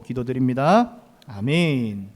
기도드립니다. 아멘.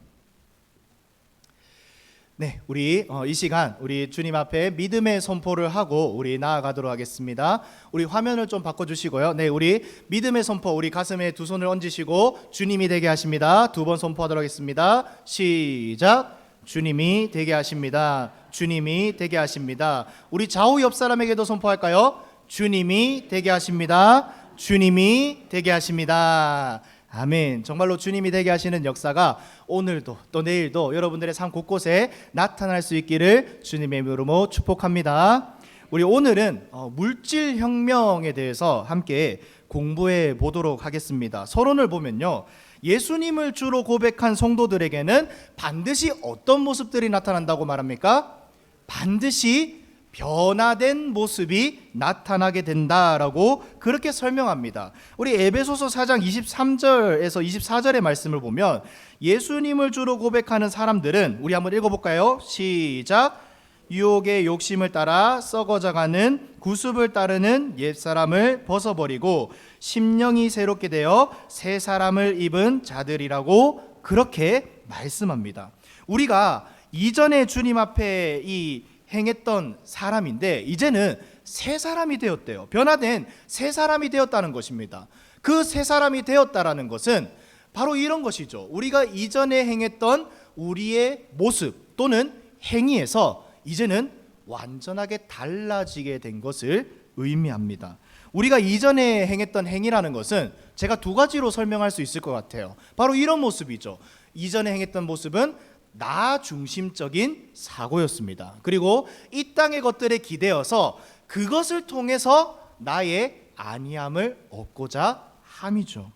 네, 우리 이 시간 우리 주님 앞에 믿음의 선포를 하고 우리 나아가도록 하겠습니다. 우리 화면을 좀 바꿔주시고요. 네, 우리 믿음의 선포, 우리 가슴에 두 손을 얹으시고 주님이 되게 하십니다. 두 번 선포하도록 하겠습니다. 시작. 주님이 되게 하십니다. 주님이 되게 하십니다. 우리 좌우 옆 사람에게도 선포할까요? 주님이 되게 하십니다. 주님이 되게 하십니다. 아멘. 정말로 주님이 되게 하시는 역사가 오늘도 또 내일도 여러분들의 삶 곳곳에 나타날 수 있기를 주님의 이름으로 축복합니다. 우리 오늘은 물질혁명에 대해서 함께 공부해 보도록 하겠습니다. 서론을 보면요, 예수님을 주로 고백한 성도들에게는 반드시 어떤 모습들이 나타난다고 말합니까? 반드시 변화된 모습이 나타나게 된다라고 그렇게 설명합니다. 우리 에베소서 4장 23절에서 24절의 말씀을 보면 예수님을 주로 고백하는 사람들은, 우리 한번 읽어볼까요? 시작. 유혹의 욕심을 따라 썩어져가는 구습을 따르는 옛사람을 벗어버리고 심령이 새롭게 되어 새 사람을 입은 자들이라고 그렇게 말씀합니다. 우리가 이전에 주님 앞에 행했던 사람인데 이제는 새 사람이 되었대요. 변화된 새 사람이 되었다는 것입니다. 그 새 사람이 되었다라는 것은 바로 이런 것이죠. 우리가 이전에 행했던 우리의 모습 또는 행위에서 이제는 완전하게 달라지게 된 것을 의미합니다. 우리가 이전에 행했던 행위라는 것은 제가 두 가지로 설명할 수 있을 것 같아요. 바로 이런 모습이죠. 이전에 행했던 모습은 나 중심적인 사고였습니다. 그리고 이 땅의 것들에 기대어서 그것을 통해서 나의 안위함을 얻고자 함이죠.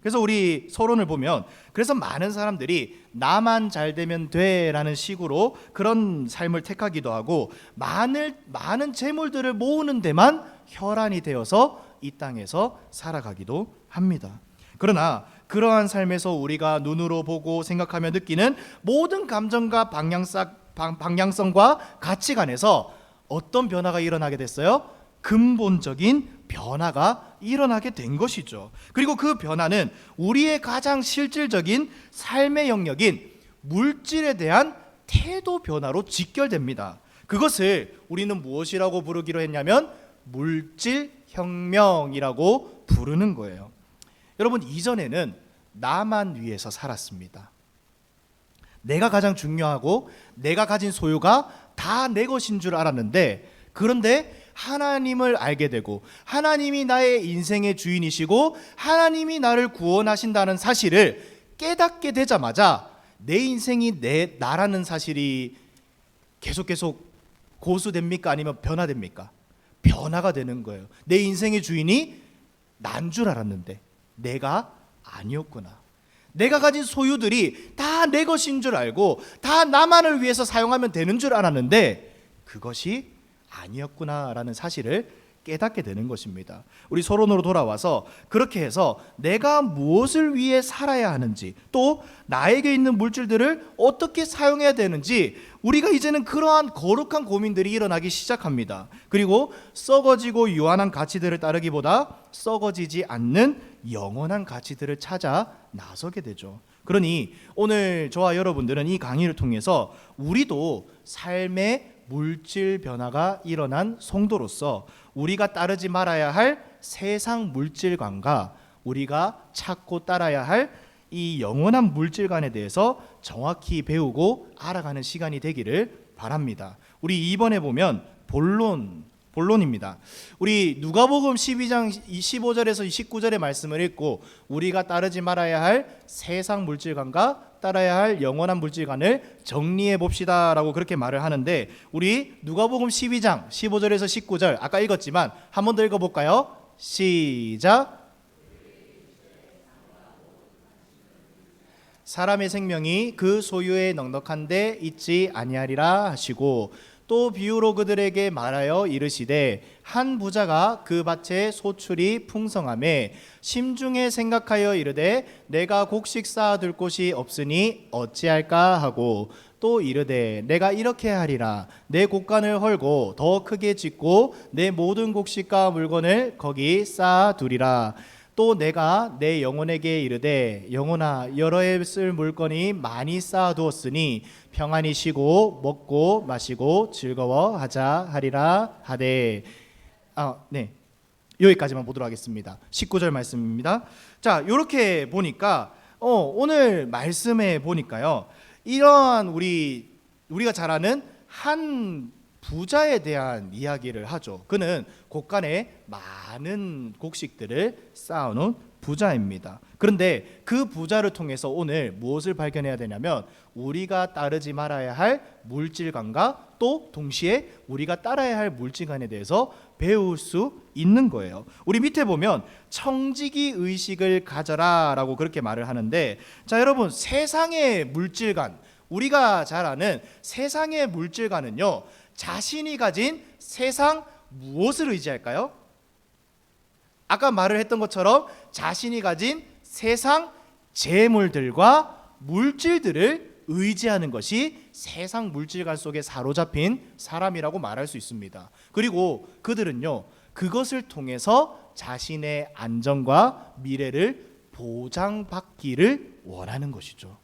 그래서 우리 서론을 보면, 그래서 많은 사람들이 나만 잘 되면 돼 라는 식으로 그런 삶을 택하기도 하고 많은 재물들을 모으는 데만 혈안이 되어서 이 땅에서 살아가기도 합니다. 그러나 그러한 삶에서 우리가 눈으로 보고 생각하며 느끼는 모든 감정과 방향성과 가치관에서 어떤 변화가 일어나게 됐어요? 근본적인 변화가 일어나게 된 것이죠. 그리고 그 변화는 우리의 가장 실질적인 삶의 영역인 물질에 대한 태도 변화로 직결됩니다. 그것을 우리는 무엇이라고 부르기로 했냐면 물질혁명이라고 부르는 거예요. 여러분, 이전에는 나만 위해서 살았습니다. 내가 가장 중요하고 내가 가진 소유가 다 내 것인 줄 알았는데, 그런데 하나님을 알게 되고 하나님이 나의 인생의 주인이시고 하나님이 나를 구원하신다는 사실을 깨닫게 되자마자 내 인생이 나라는 사실이 계속 고수됩니까? 아니면 변화됩니까? 변화가 되는 거예요. 내 인생의 주인이 난 줄 알았는데 내가 아니었구나. 내가 가진 소유들이 다 내 것인 줄 알고 다 나만을 위해서 사용하면 되는 줄 알았는데 그것이 아니었구나라는 사실을 깨닫게 되는 것입니다. 우리 서론으로 돌아와서 그렇게 해서 내가 무엇을 위해 살아야 하는지, 또 나에게 있는 물질들을 어떻게 사용해야 되는지 우리가 이제는 그러한 거룩한 고민들이 일어나기 시작합니다. 그리고 썩어지고 유한한 가치들을 따르기보다 썩어지지 않는 영원한 가치들을 찾아 나서게 되죠. 그러니 오늘 저와 여러분들은 이 강의를 통해서 우리도 삶의 물질 변화가 일어난 성도로서 우리가 따르지 말아야 할 세상 물질관과 우리가 찾고 따라야 할 이 영원한 물질관에 대해서 정확히 배우고 알아가는 시간이 되기를 바랍니다. 우리 이번에 보면 본론입니다. 우리 누가복음 12장 25절에서 29절의 말씀을 읽고 우리가 따르지 말아야 할 세상 물질관과 따라야 할 영원한 물질관을 정리해 봅시다라고 그렇게 말을 하는데, 우리 누가복음 12장 15절에서 19절 아까 읽었지만 한 번 더 읽어볼까요? 시작. 사람의 생명이 그 소유에 넉넉한데 있지 아니하리라 하시고, 또 비유로 그들에게 말하여 이르시되 한 부자가 그 밭에 소출이 풍성하매 심중에 생각하여 이르되 내가 곡식 쌓아둘 곳이 없으니 어찌할까 하고, 또 이르되 내가 이렇게 하리라 내 곡간을 헐고 더 크게 짓고 내 모든 곡식과 물건을 거기 쌓아두리라. 또 내가 내 영혼에게 이르되 영혼아 여러 해 쓸 물건이 많이 쌓아두었으니 평안히 쉬고 먹고 마시고 즐거워하자 하리라 하되. 네, 여기까지만 보도록 하겠습니다. 19절 말씀입니다. 자, 이렇게 보니까 오늘 말씀에 보니까요, 이러한 우리가 잘 아는 한 부자에 대한 이야기를 하죠. 그는 곳간에 많은 곡식들을 쌓아놓은 부자입니다. 그런데 그 부자를 통해서 오늘 무엇을 발견해야 되냐면, 우리가 따르지 말아야 할 물질관과 또 동시에 우리가 따라야 할 물질관에 대해서 배울 수 있는 거예요. 우리 밑에 보면 청지기 의식을 가져라 라고 그렇게 말을 하는데, 자 여러분, 세상의 물질관, 우리가 잘 아는 세상의 물질관은요, 자신이 가진 세상 무엇을 의지할까요? 아까 말을 했던 것처럼 자신이 가진 세상 재물들과 물질들을 의지하는 것이 세상 물질관 속에 사로잡힌 사람이라고 말할 수 있습니다. 그리고 그들은요, 그것을 통해서 자신의 안전과 미래를 보장받기를 원하는 것이죠.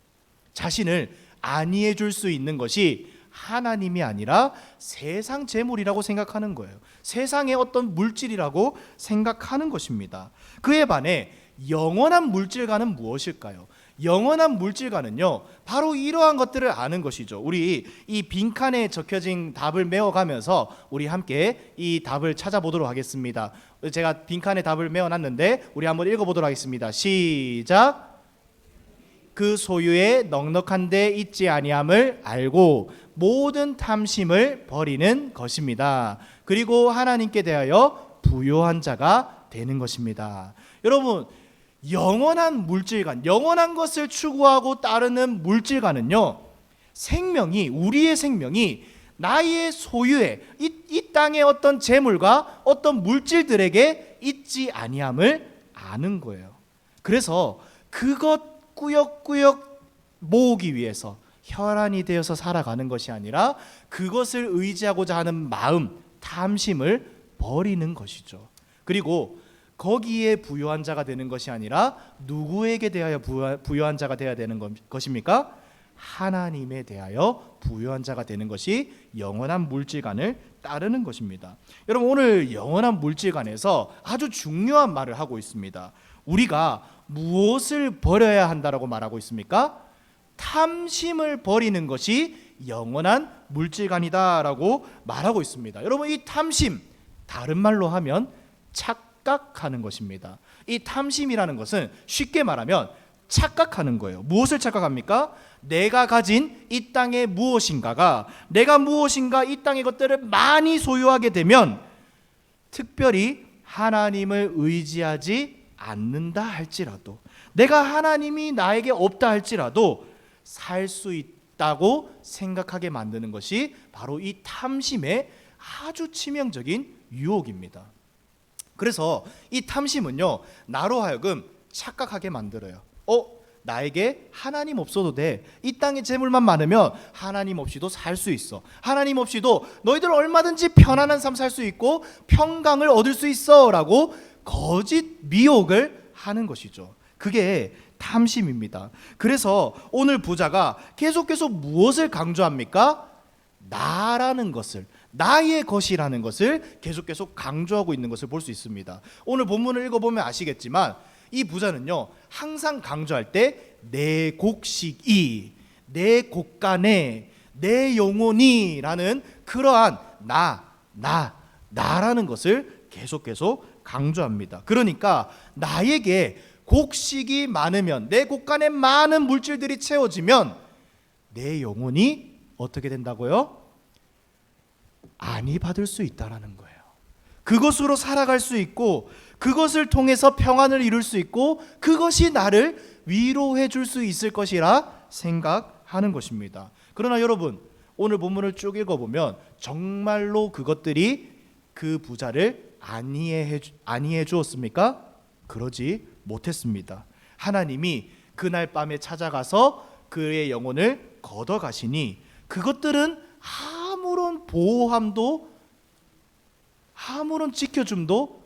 자신을 안위해 줄 수 있는 것이 하나님이 아니라 세상 재물이라고 생각하는 거예요. 세상의 어떤 물질이라고 생각하는 것입니다. 그에 반해 영원한 물질과는 무엇일까요? 영원한 물질과는요, 바로 이러한 것들을 아는 것이죠. 우리 이 빈칸에 적혀진 답을 메워가면서 우리 함께 이 답을 찾아보도록 하겠습니다. 제가 빈칸에 답을 메워놨는데 우리 한번 읽어보도록 하겠습니다. 시작. 그 소유에 넉넉한 데 있지 아니함을 알고 모든 탐심을 버리는 것입니다. 그리고 하나님께 대하여 부요한 자가 되는 것입니다. 여러분, 영원한 물질관, 영원한 것을 추구하고 따르는 물질관은요, 우리의 생명이 나의 소유에 이 땅의 어떤 재물과 어떤 물질들에게 있지 아니함을 아는 거예요. 그래서 그것 꾸역꾸역 모으기 위해서 혈안이 되어서 살아가는 것이 아니라 그것을 의지하고자 하는 마음, 탐심을 버리는 것이죠. 그리고 거기에 부요한 자가 되는 것이 아니라 누구에게 대하여 부요한 자가 되어야 되는 것입니까? 하나님에 대하여 부요한 자가 되는 것이 영원한 물질관을 따르는 것입니다. 여러분, 오늘 영원한 물질관에서 아주 중요한 말을 하고 있습니다. 우리가 무엇을 버려야 한다라고 말하고 있습니까? 탐심을 버리는 것이 영원한 물질관이다라고 말하고 있습니다. 여러분, 이 탐심, 다른 말로 하면 착각하는 것입니다. 이 탐심이라는 것은 쉽게 말하면 착각하는 거예요. 무엇을 착각합니까? 내가 가진 이 땅의 무엇인가가, 내가 무엇인가 이 땅의 것들을 많이 소유하게 되면 특별히 하나님을 의지하지 않는다 할지라도, 내가 하나님이 나에게 없다 할지라도 살 수 있다고 생각하게 만드는 것이 바로 이 탐심의 아주 치명적인 유혹입니다. 그래서 이 탐심은요, 나로 하여금 착각하게 만들어요. 나에게 하나님 없어도 돼. 이 땅의 재물만 많으면 하나님 없이도 살 수 있어. 하나님 없이도 너희들 얼마든지 편안한 삶 살 수 있고 평강을 얻을 수 있어 라고 거짓 미혹을 하는 것이죠. 그게 탐심입니다. 그래서 오늘 부자가 계속해서 무엇을 강조합니까? 나라는 것을, 나의 것이라는 것을 계속 강조하고 있는 것을 볼 수 있습니다. 오늘 본문을 읽어보면 아시겠지만 이 부자는요, 항상 강조할 때 내 곡식이, 내 곳간에, 내 영혼이 라는 그러한 나라는 것을 계속 강조합니다. 그러니까 나에게 곡식이 많으면, 내 곳간에 많은 물질들이 채워지면 내 영혼이 어떻게 된다고요? 안위 받을 수 있다라는 거예요. 그것으로 살아갈 수 있고 그것을 통해서 평안을 이룰 수 있고 그것이 나를 위로해 줄 수 있을 것이라 생각하는 것입니다. 그러나 여러분, 오늘 본문을 쭉 읽어보면 정말로 그것들이 그 부자를 안위해 주었습니까? 그러지 못했습니다. 하나님이 그날 밤에 찾아가서 그의 영혼을 걷어가시니 그것들은 아무런 보호함도 아무런 지켜줌도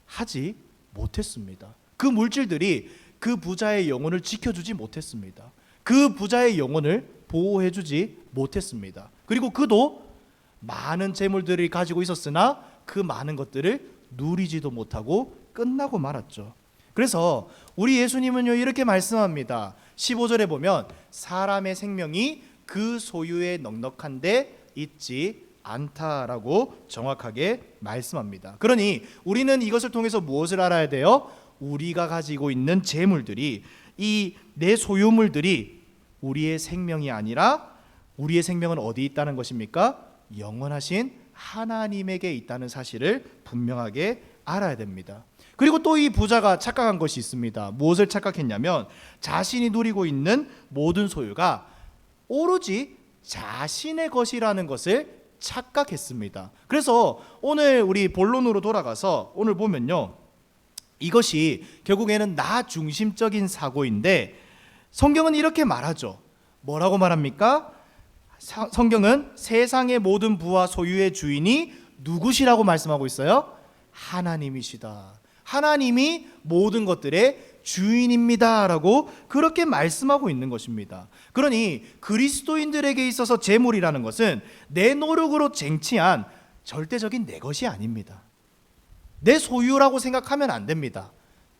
하지 못했습니다. 그 물질들이 그 부자의 영혼을 지켜주지 못했습니다. 그 부자의 영혼을 보호해주지 못했습니다. 그리고 그도 많은 재물들을 가지고 있었으나 그 많은 것들을 누리지도 못하고 끝나고 말았죠. 그래서 우리 예수님은요 이렇게 말씀합니다. 15절에 보면 사람의 생명이 그 소유에 넉넉한데 있지 않다라고 정확하게 말씀합니다. 그러니 우리는 이것을 통해서 무엇을 알아야 돼요? 우리가 가지고 있는 재물들이, 이 내 소유물들이 우리의 생명이 아니라 우리의 생명은 어디 있다는 것입니까? 영원하신 하나님에게 있다는 사실을 분명하게 알아야 됩니다. 그리고 또 이 부자가 착각한 것이 있습니다. 무엇을 착각했냐면 자신이 누리고 있는 모든 소유가 오로지 자신의 것이라는 것을 착각했습니다. 그래서 오늘 우리 본론으로 돌아가서 오늘 보면요, 이것이 결국에는 나 중심적인 사고인데 성경은 이렇게 말하죠. 뭐라고 말합니까? 성경은 세상의 모든 부와 소유의 주인이 누구시라고 말씀하고 있어요? 하나님이시다. 하나님이 모든 것들의 주인입니다 라고 그렇게 말씀하고 있는 것입니다. 그러니 그리스도인들에게 있어서 재물이라는 것은 내 노력으로 쟁취한 절대적인 내 것이 아닙니다. 내 소유라고 생각하면 안 됩니다.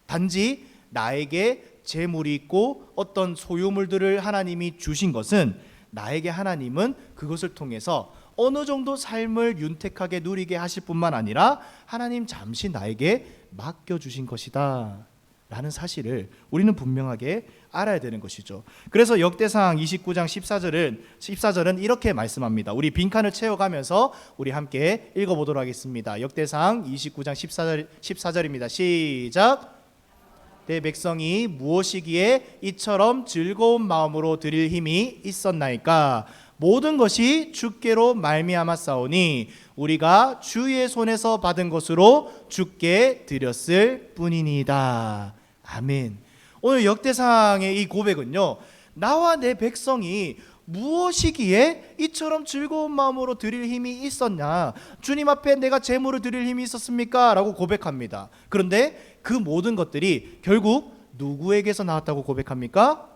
단지 나에게 재물이 있고 어떤 소유물들을 하나님이 주신 것은 나에게 하나님은 그것을 통해서 어느 정도 삶을 윤택하게 누리게 하실 뿐만 아니라 하나님 잠시 나에게 맡겨주신 것이다 라는 사실을 우리는 분명하게 알아야 되는 것이죠. 그래서 역대상 29장 14절은 이렇게 말씀합니다. 우리 빈칸을 채워가면서 우리 함께 읽어보도록 하겠습니다. 역대상 29장 14절입니다. 시작. 내 백성이 무엇이기에 이처럼 즐거운 마음으로 드릴 힘이 있었나이까? 모든 것이 주께로 말미암았사오니 우리가 주의 손에서 받은 것으로 주께 드렸을 뿐이니이다. 아멘. 오늘 역대상의 이 고백은요, 나와 내 백성이 무엇이기에 이처럼 즐거운 마음으로 드릴 힘이 있었냐? 주님 앞에 내가 제물을 드릴 힘이 있었습니까? 라고 고백합니다. 그런데 그 모든 것들이 결국 누구에게서 나왔다고 고백합니까?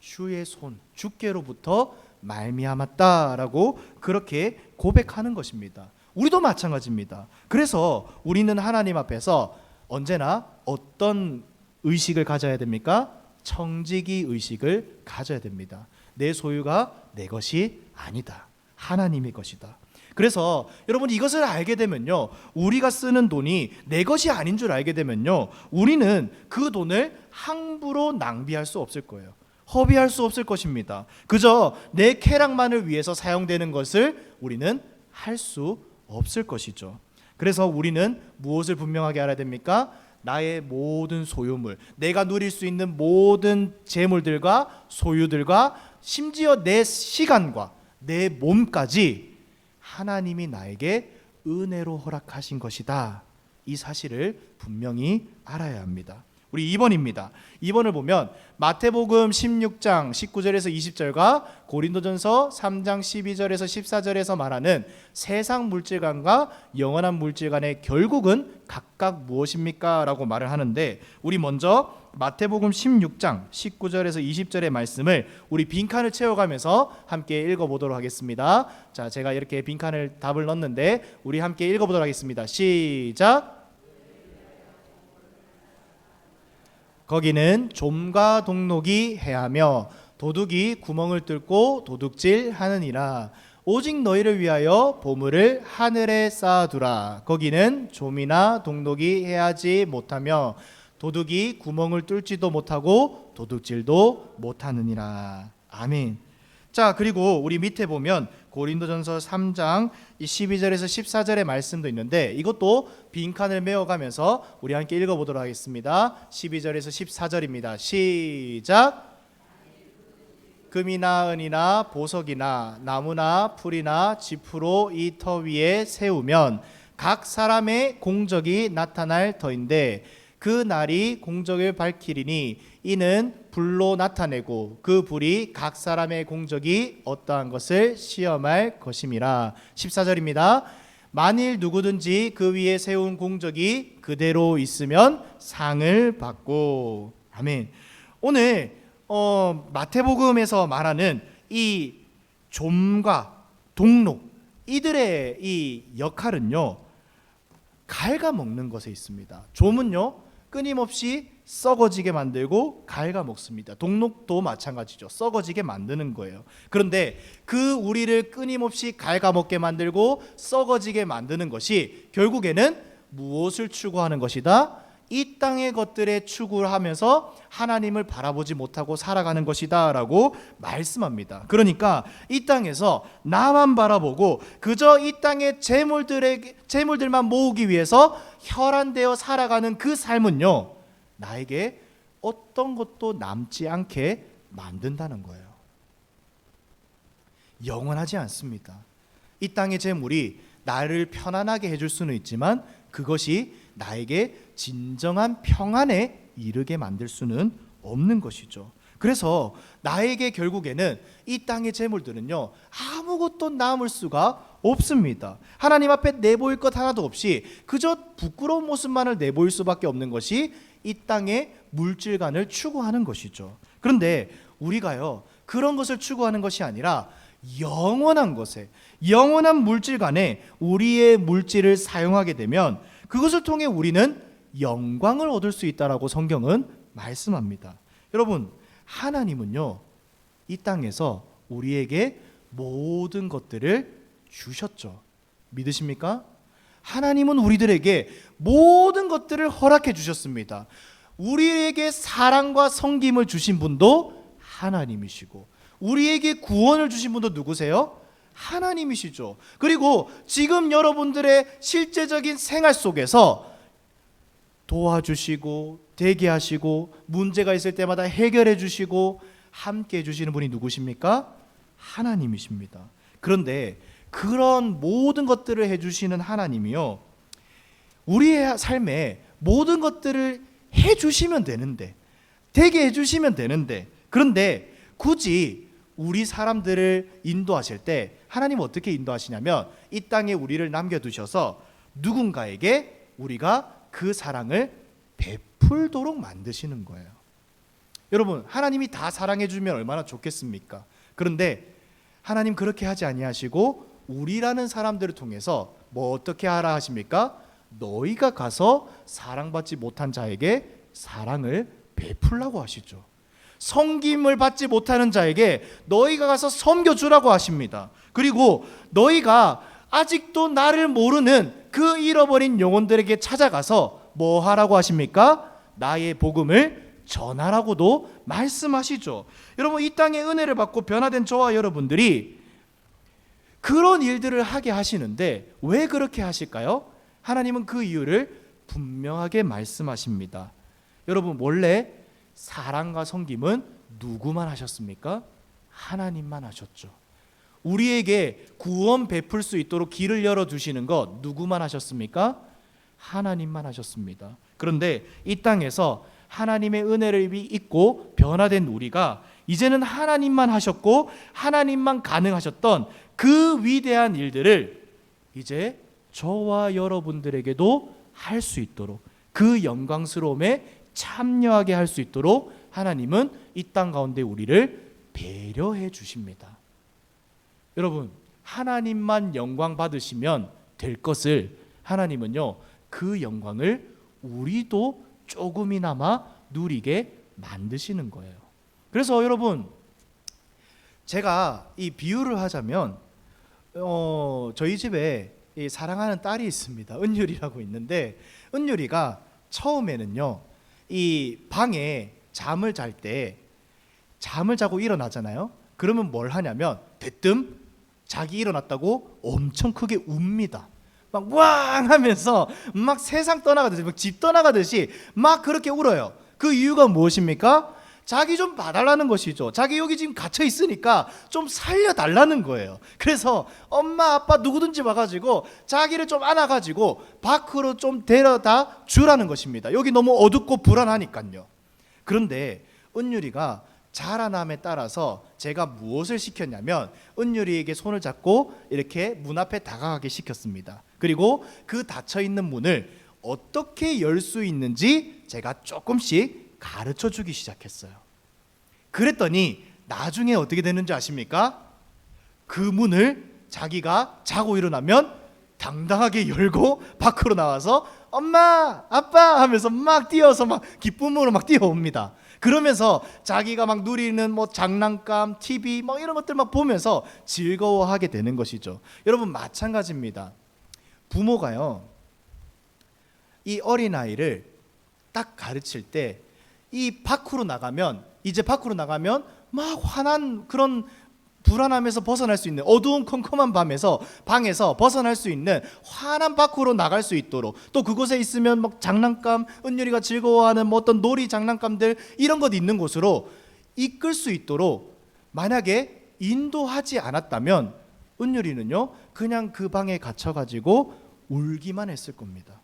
주의 손, 주께로부터 말미암았다라고 그렇게 고백하는 것입니다. 우리도 마찬가지입니다. 그래서 우리는 하나님 앞에서 언제나 어떤 의식을 가져야 됩니까? 청지기 의식을 가져야 됩니다. 내 소유가 내 것이 아니다. 하나님의 것이다. 그래서 여러분 이것을 알게 되면요, 우리가 쓰는 돈이 내 것이 아닌 줄 알게 되면요, 우리는 그 돈을 함부로 낭비할 수 없을 거예요. 허비할 수 없을 것입니다. 그저 내 쾌락만을 위해서 사용되는 것을 우리는 할 수 없을 것이죠. 그래서 우리는 무엇을 분명하게 알아야 됩니까? 나의 모든 소유물, 내가 누릴 수 있는 모든 재물들과 소유들과 심지어 내 시간과 내 몸까지 하나님이 나에게 은혜로 허락하신 것이다. 이 사실을 분명히 알아야 합니다. 우리 2번입니다. 2번을 보면 마태복음 16장 19절에서 20절과 고린도전서 3장 12절에서 14절에서 말하는 세상 물질관과 영원한 물질관의 결국은 각각 무엇입니까? 라고 말을 하는데, 우리 먼저 마태복음 16장 19절에서 20절의 말씀을 우리 빈칸을 채워가면서 함께 읽어보도록 하겠습니다. 자, 제가 이렇게 빈칸을 답을 넣었는데 우리 함께 읽어보도록 하겠습니다. 시작. 거기는 좀과 동록이 해하며 도둑이 구멍을 뚫고 도둑질 하느니라. 오직 너희를 위하여 보물을 하늘에 쌓아두라. 거기는 좀이나 동록이 해하지 못하며 도둑이 구멍을 뚫지도 못하고 도둑질도 못하느니라. 아멘. 자, 그리고 우리 밑에 보면 고린도전서 3장 12절에서 14절의 말씀도 있는데 이것도 빈칸을 메워가면서 우리 함께 읽어보도록 하겠습니다. 12절에서 14절입니다. 시작. 금이나 은이나 보석이나 나무나 풀이나 지푸로 이 터 위에 세우면 각 사람의 공적이 나타날 터인데 그 날이 공적을 밝히리니 이는 불로 나타내고 그 불이 각 사람의 공적이 어떠한 것을 시험할 것임이라. 14절입니다. 만일 누구든지 그 위에 세운 공적이 그대로 있으면 상을 받고. 아멘. 오늘 마태복음에서 말하는 이 좀과 동록, 이들의 이 역할은요, 갉아먹는 것에 있습니다. 좀은요, 끊임없이 썩어지게 만들고 갉아먹습니다. 동록도 마찬가지죠. 썩어지게 만드는 거예요. 그런데 그 우리를 끊임없이 갉아먹게 만들고 썩어지게 만드는 것이 결국에는 무엇을 추구하는 것이다? 이 땅의 것들에 추구를 하면서 하나님을 바라보지 못하고 살아가는 것이다 라고 말씀합니다. 그러니까 이 땅에서 나만 바라보고 그저 이 땅의 재물들만 모으기 위해서 혈안되어 살아가는 그 삶은요, 나에게 어떤 것도 남지 않게 만든다는 거예요. 영원하지 않습니다. 이 땅의 재물이 나를 편안하게 해줄 수는 있지만 그것이 나에게 진정한 평안에 이르게 만들 수는 없는 것이죠. 그래서 나에게 결국에는 이 땅의 재물들은요, 아무것도 남을 수가 없습니다. 하나님 앞에 내보일 것 하나도 없이 그저 부끄러운 모습만을 내보일 수밖에 없는 것이 이 땅의 물질관을 추구하는 것이죠. 그런데 우리가요, 그런 것을 추구하는 것이 아니라 영원한 것에, 영원한 물질관에 우리의 물질을 사용하게 되면 그것을 통해 우리는 영광을 얻을 수 있다라고 성경은 말씀합니다. 여러분, 하나님은요, 이 땅에서 우리에게 모든 것들을 주셨죠. 믿으십니까? 하나님은 우리들에게 모든 것들을 허락해 주셨습니다. 우리에게 사랑과 섬김을 주신 분도 하나님이시고, 우리에게 구원을 주신 분도 누구세요? 하나님이시죠. 그리고 지금 여러분들의 실제적인 생활 속에서 도와주시고 대기하시고 문제가 있을 때마다 해결해 주시고 함께 해주시는 분이 누구십니까? 하나님이십니다. 그런데 그런 모든 것들을 해주시는 하나님이요, 우리의 삶에 모든 것들을 해주시면 되는데, 되게 해주시면 되는데, 그런데 굳이 우리 사람들을 인도하실 때 하나님은 어떻게 인도하시냐면 이 땅에 우리를 남겨두셔서 누군가에게 우리가 그 사랑을 베풀도록 만드시는 거예요. 여러분, 하나님이 다 사랑해 주면 얼마나 좋겠습니까? 그런데 하나님 그렇게 하지 아니하시고 우리라는 사람들을 통해서 뭐 어떻게 하라 하십니까? 너희가 가서 사랑받지 못한 자에게 사랑을 베풀라고 하시죠. 섬김을 받지 못하는 자에게 너희가 가서 섬겨주라고 하십니다. 그리고 너희가 아직도 나를 모르는 그 잃어버린 영혼들에게 찾아가서 뭐 하라고 하십니까? 나의 복음을 전하라고도 말씀하시죠. 여러분, 이 땅의 은혜를 받고 변화된 저와 여러분들이 그런 일들을 하게 하시는데 왜 그렇게 하실까요? 하나님은 그 이유를 분명하게 말씀하십니다. 여러분, 원래 사랑과 섬김은 누구만 하셨습니까? 하나님만 하셨죠. 우리에게 구원 베풀 수 있도록 길을 열어두시는 것 누구만 하셨습니까? 하나님만 하셨습니다. 그런데 이 땅에서 하나님의 은혜를 입고 변화된 우리가 이제는 하나님만 하셨고 하나님만 가능하셨던 그 위대한 일들을 이제 저와 여러분들에게도 할 수 있도록, 그 영광스러움에 참여하게 할 수 있도록 하나님은 이 땅 가운데 우리를 배려해 주십니다. 여러분, 하나님만 영광 받으시면 될 것을 하나님은요, 그 영광을 우리도 조금이나마 누리게 만드시는 거예요. 그래서 여러분, 제가 이 비유를 하자면 저희 집에 이 사랑하는 딸이 있습니다. 은율이라고 있는데, 은율이가 처음에는요, 이 방에 잠을 자고 일어나잖아요. 그러면 뭘 하냐면 대뜸 자기 일어났다고 엄청 크게 웁니다. 막 왕 하면서 막 세상 떠나가듯이, 막 집 떠나가듯이 막 그렇게 울어요. 그 이유가 무엇입니까? 자기 좀 봐달라는 것이죠. 자기 여기 지금 갇혀 있으니까 좀 살려달라는 거예요. 그래서 엄마 아빠 누구든지 와가지고 자기를 좀 안아가지고 밖으로 좀 데려다 주라는 것입니다. 여기 너무 어둡고 불안하니까요. 그런데 은율이가 자라남에 따라서 제가 무엇을 시켰냐면 은율이에게 손을 잡고 이렇게 문 앞에 다가가게 시켰습니다. 그리고 그 닫혀 있는 문을 어떻게 열 수 있는지 제가 조금씩 가르쳐 주기 시작했어요. 그랬더니 나중에 어떻게 되는지 아십니까? 그 문을 자기가 자고 일어나면 당당하게 열고 밖으로 나와서 엄마, 아빠 하면서 막 뛰어서 막 기쁨으로 막 뛰어옵니다. 그러면서 자기가 막 누리는 뭐 장난감, TV 뭐 이런 것들 막 보면서 즐거워하게 되는 것이죠. 여러분 마찬가지입니다. 부모가요, 이 어린아이를 딱 가르칠 때 이 밖으로 나가면, 이제 밖으로 나가면 막 화난 그런 불안함에서 벗어날 수 있는, 어두운 컴컴한 방에서 벗어날 수 있는 환한 밖으로 나갈 수 있도록, 또 그곳에 있으면 막 장난감, 은율이가 즐거워하는 뭐 어떤 놀이 장난감들 이런 것 있는 곳으로 이끌 수 있도록 만약에 인도하지 않았다면 은율이는요 그냥 그 방에 갇혀가지고 울기만 했을 겁니다.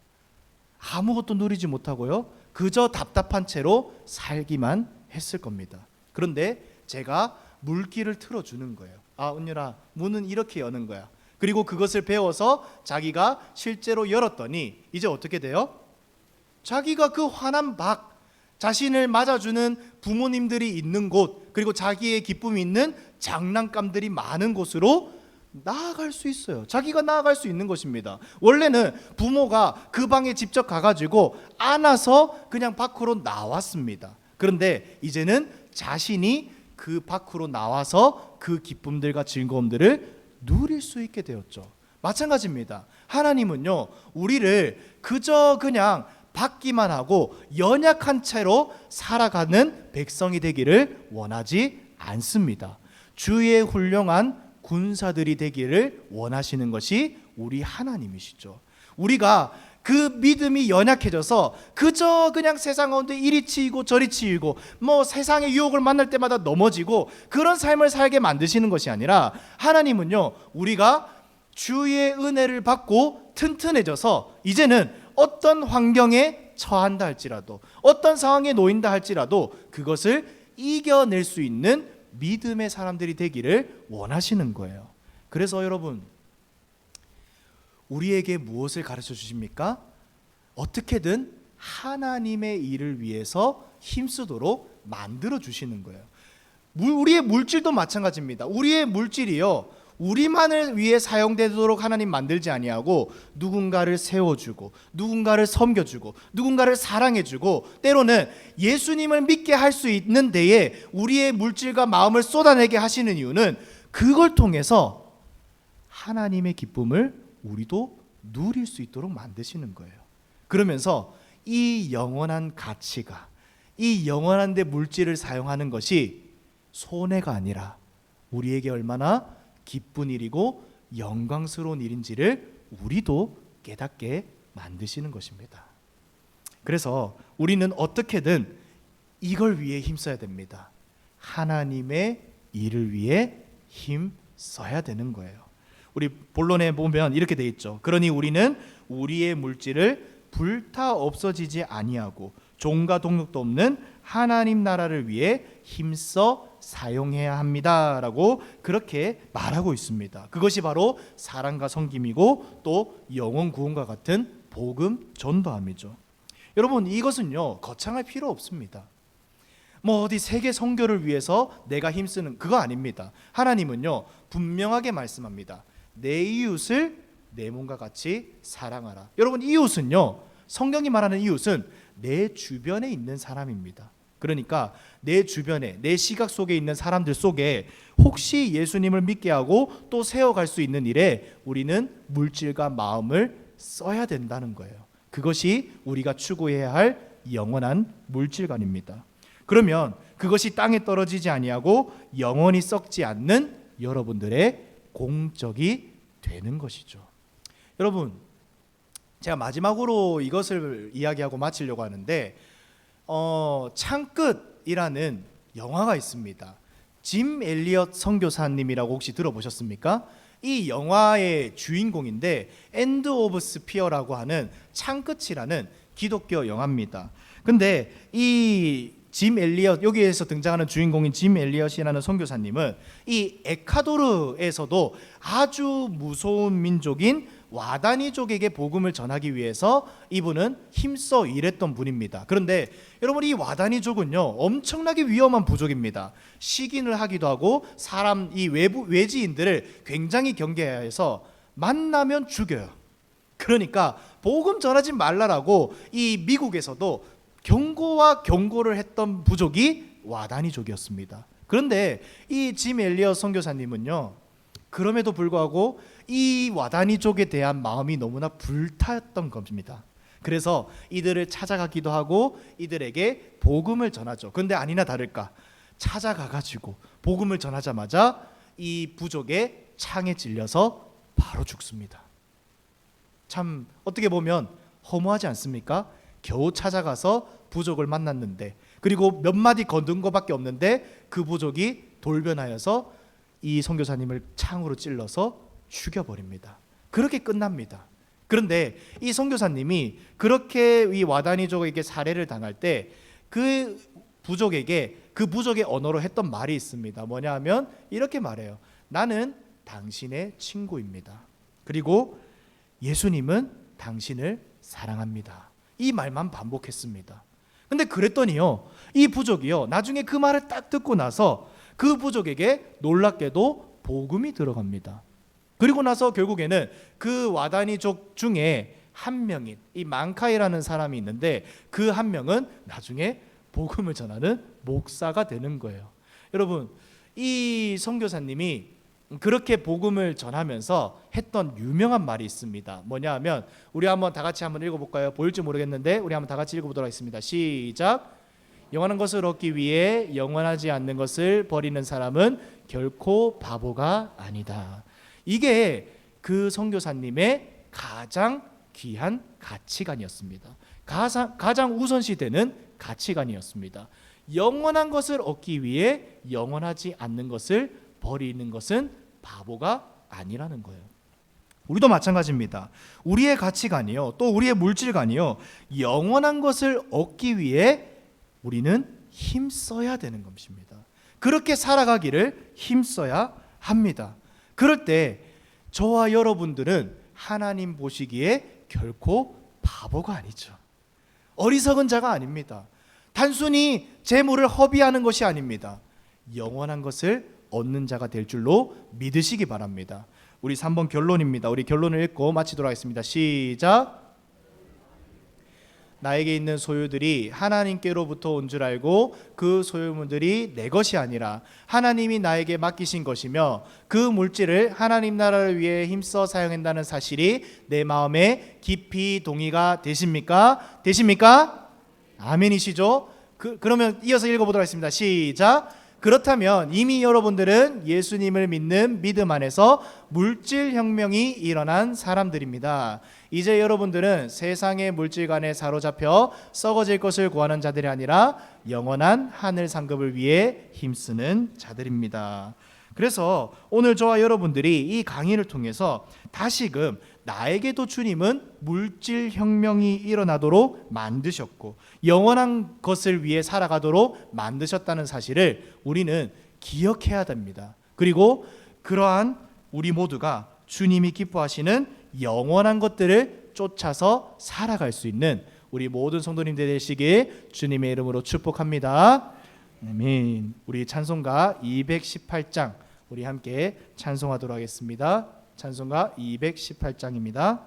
아무것도 누리지 못하고요 그저 답답한 채로 살기만 했을 겁니다. 그런데 제가 물길을 틀어주는 거예요. 아, 은율아, 문은 이렇게 여는 거야. 그리고 그것을 배워서 자기가 실제로 열었더니 이제 어떻게 돼요? 자기가 그 환한 밖, 자신을 맞아주는 부모님들이 있는 곳, 그리고 자기의 기쁨이 있는 장난감들이 많은 곳으로 나아갈 수 있어요. 자기가 나아갈 수 있는 것입니다. 원래는 부모가 그 방에 직접 가가지고 안아서 그냥 밖으로 나왔습니다. 그런데 이제는 자신이 그 밖으로 나와서 그 기쁨들과 즐거움들을 누릴 수 있게 되었죠. 마찬가지입니다. 하나님은요 우리를 그저 그냥 받기만 하고 연약한 채로 살아가는 백성이 되기를 원하지 않습니다. 주의 훌륭한 군사들이 되기를 원하시는 것이 우리 하나님이시죠. 우리가 그 믿음이 연약해져서 그저 그냥 세상 가운데 이리 치이고 저리 치이고 뭐 세상의 유혹을 만날 때마다 넘어지고 그런 삶을 살게 만드시는 것이 아니라, 하나님은요 우리가 주의 은혜를 받고 튼튼해져서 이제는 어떤 환경에 처한다 할지라도, 어떤 상황에 놓인다 할지라도 그것을 이겨낼 수 있는 믿음의 사람들이 되기를 원하시는 거예요. 그래서 여러분, 우리에게 무엇을 가르쳐 주십니까? 어떻게든 하나님의 일을 위해서 힘쓰도록 만들어 주시는 거예요. 우리의 물질도 마찬가지입니다. 우리의 물질이요 우리만을 위해 사용되도록 하나님 만들지 아니하고 누군가를 세워주고 누군가를 섬겨주고 누군가를 사랑해주고 때로는 예수님을 믿게 할 수 있는 데에 우리의 물질과 마음을 쏟아내게 하시는 이유는 그걸 통해서 하나님의 기쁨을 우리도 누릴 수 있도록 만드시는 거예요. 그러면서 이 영원한 가치가, 이 영원한 데 물질을 사용하는 것이 손해가 아니라 우리에게 얼마나 기쁜 일이고 영광스러운 일인지를 우리도 깨닫게 만드시는 것입니다. 그래서 우리는 어떻게든 이걸 위해 힘써야 됩니다. 하나님의 일을 위해 힘써야 되는 거예요. 우리 본론에 보면 이렇게 돼 있죠. 그러니 우리는 우리의 물질을 불타 없어지지 아니하고 종과 동력도 없는 하나님 나라를 위해 힘써 사용해야 합니다 라고 그렇게 말하고 있습니다. 그것이 바로 사랑과 섬김이고 또 영혼 구원과 같은 복음 전도함이죠. 여러분, 이것은요 거창할 필요 없습니다. 뭐 어디 세계 선교를 위해서 내가 힘쓰는 그거 아닙니다. 하나님은요 분명하게 말씀합니다. 내 이웃을 내 몸과 같이 사랑하라. 여러분, 이웃은요 성경이 말하는 이웃은 내 주변에 있는 사람입니다. 그러니까 내 주변에, 내 시각 속에 있는 사람들 속에 혹시 예수님을 믿게 하고 또 세워갈 수 있는 일에 우리는 물질과 마음을 써야 된다는 거예요. 그것이 우리가 추구해야 할 영원한 물질관입니다. 그러면 그것이 땅에 떨어지지 아니하고 영원히 썩지 않는 여러분들의 공적이 되는 것이죠. 여러분, 제가 마지막으로 이것을 이야기하고 마치려고 하는데 창끝이라는 영화가 있습니다. 짐 엘리엇 선교사님이라고 혹시 들어보셨습니까? 이 영화의 주인공인데 엔드 오브 스피어라고 하는 창끝이라는 기독교 영화입니다. 근데 이 짐 엘리엇, 여기에서 등장하는 주인공인 짐 엘리엇이라는 선교사님은 이 에콰도르에서도 아주 무서운 민족인 와다니족에게 복음을 전하기 위해서 이분은 힘써 일했던 분입니다. 그런데 여러분, 이 와다니족은요 엄청나게 위험한 부족입니다. 시긴을 하기도 하고 사람 이 외지인들을 굉장히 경계해서 만나면 죽여요. 그러니까 복음 전하지 말라라고 이 미국에서도 경고와 경고를 했던 부족이 와다니족이었습니다. 그런데 이 짐 엘리엇 선교사님은요, 그럼에도 불구하고 이 와다니족에 대한 마음이 너무나 불탔던 겁니다. 그래서 이들을 찾아가기도 하고 이들에게 복음을 전하죠. 그런데 아니나 다를까 찾아가가지고 복음을 전하자마자 이 부족의 창에 찔려서 바로 죽습니다. 참 어떻게 보면 허무하지 않습니까? 겨우 찾아가서 부족을 만났는데, 그리고 몇 마디 거둔 것밖에 없는데 그 부족이 돌변하여서 이 선교사님을 창으로 찔러서 죽여버립니다. 그렇게 끝납니다. 그런데 이 선교사님이 그렇게 이 와다니족에게 살해를 당할 때 그 부족에게 그 부족의 언어로 했던 말이 있습니다. 뭐냐 하면 이렇게 말해요. 나는 당신의 친구입니다. 그리고 예수님은 당신을 사랑합니다. 이 말만 반복했습니다. 근데 그랬더니요, 이 부족이요 나중에 그 말을 딱 듣고 나서 그 부족에게 놀랍게도 복음이 들어갑니다. 그리고 나서 결국에는 그 와다니족 중에 한 명인 이 망카이라는 사람이 있는데 그 한 명은 나중에 복음을 전하는 목사가 되는 거예요. 여러분, 이 선교사님이 그렇게 복음을 전하면서 했던 유명한 말이 있습니다. 뭐냐 하면 우리 한번 다 같이 한번 읽어볼까요? 보일지 모르겠는데 우리 한번 다 같이 읽어보도록 하겠습니다. 시작. 영원한 것을 얻기 위해 영원하지 않는 것을 버리는 사람은 결코 바보가 아니다. 이게 그 선교사님의 가장 귀한 가치관이었습니다. 가장 우선시되는 가치관이었습니다. 영원한 것을 얻기 위해 영원하지 않는 것을 버리는 것은 바보가 아니라는 거예요. 우리도 마찬가지입니다. 우리의 가치관이요, 또 우리의 물질관이요, 영원한 것을 얻기 위해 우리는 힘써야 되는 것입니다. 그렇게 살아가기를 힘써야 합니다. 그럴 때 저와 여러분들은 하나님 보시기에 결코 바보가 아니죠. 어리석은 자가 아닙니다. 단순히 재물을 허비하는 것이 아닙니다. 영원한 것을 얻는 자가 될 줄로 믿으시기 바랍니다. 우리 3번 결론입니다. 우리 결론을 읽고 마치도록 하겠습니다. 시작. 나에게 있는 소유들이 하나님께로부터 온 줄 알고 그 소유물들이 내 것이 아니라 하나님이 나에게 맡기신 것이며 그 물질을 하나님 나라를 위해 힘써 사용한다는 사실이 내 마음에 깊이 동의가 되십니까? 되십니까? 아멘이시죠? 그러면 이어서 읽어보도록 하겠습니다. 시작. 그렇다면 이미 여러분들은 예수님을 믿는 믿음 안에서 물질 혁명이 일어난 사람들입니다. 이제 여러분들은 세상의 물질관에 사로잡혀 썩어질 것을 구하는 자들이 아니라 영원한 하늘 상급을 위해 힘쓰는 자들입니다. 그래서 오늘 저와 여러분들이 이 강의를 통해서 다시금 나에게도 주님은 물질 혁명이 일어나도록 만드셨고 영원한 것을 위해 살아가도록 만드셨다는 사실을 우리는 기억해야 됩니다. 그리고 그러한 우리 모두가 주님이 기뻐하시는 영원한 것들을 쫓아서 살아갈 수 있는 우리 모든 성도님들 되시길 주님의 이름으로 축복합니다. 아멘. 우리 찬송가 218장 우리 함께 찬송하도록 하겠습니다. 찬송가 218장입니다.